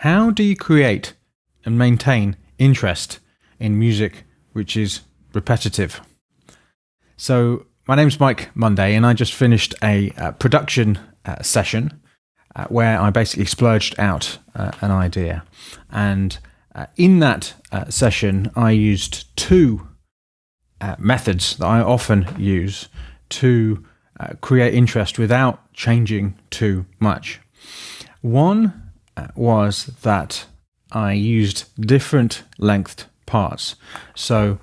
How do you create and maintain interest in music which is repetitive? So my name's Mike Monday, and I just finished a production session where I basically splurged out an idea. And in that session, I used two methods that I often use to create interest without changing too much. One was that I used different lengthed parts. So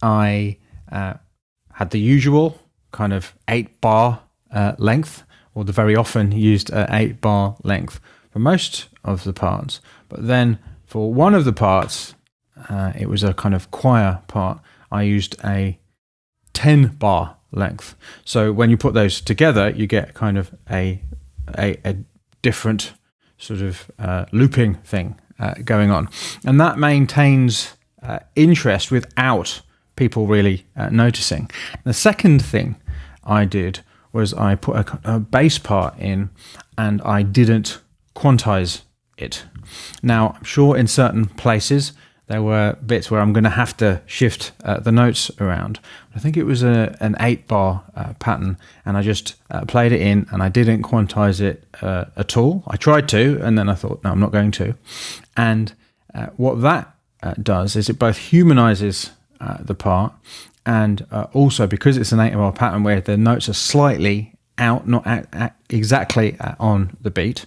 I had the usual kind of 8-bar length, or the very often used 8-bar length for most of the parts. But then for one of the parts, it was a kind of choir part, I used a 10-bar length. So when you put those together, you get kind of a different sort of looping thing going on. And that maintains interest without people really noticing. The second thing I did was I put a bass part in and I didn't quantize it. Now, I'm sure in certain places there were bits where I'm going to have to shift the notes around. I think it was an 8-bar pattern, and I just played it in and I didn't quantize it at all. I tried to, and then I thought, no, I'm not going to. And what that does is it both humanizes the part, and also because it's an 8-bar pattern where the notes are slightly out, not exactly on the beat,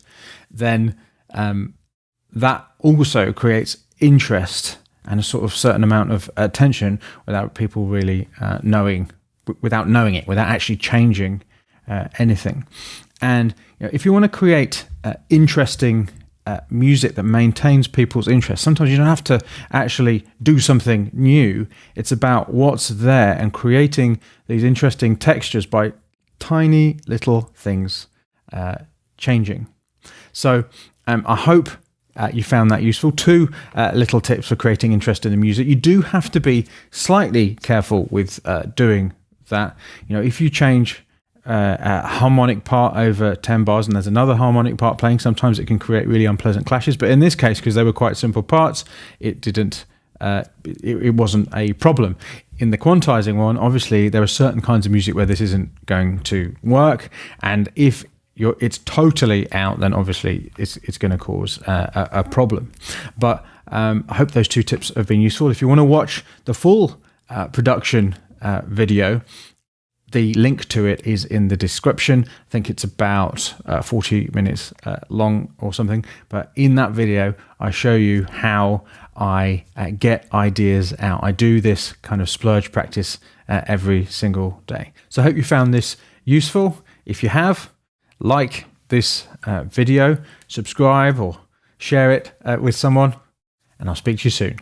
then that also creates interest and a sort of certain amount of attention without people really knowing it, without actually changing anything. And if you want to create interesting music that maintains people's interest, sometimes you don't have to actually do something new. It's about what's there and creating these interesting textures by tiny little things changing. So I hope you found that useful. Two little tips for creating interest in the music. You do have to be slightly careful with doing that. If you change a harmonic part over 10 bars and there's another harmonic part playing, sometimes it can create really unpleasant clashes. But in this case, because they were quite simple parts, it didn't. It wasn't a problem. In the quantizing one, obviously, there are certain kinds of music where this isn't going to work, and if it's totally out, then obviously it's going to cause a problem. But I hope those two tips have been useful. If you want to watch the full production video, the link to it is in the description. I think it's about 40 minutes long or something. But in that video, I show you how I get ideas out. I do this kind of splurge practice every single day. So I hope you found this useful. If you have, like this video, subscribe or share it with someone, and I'll speak to you soon.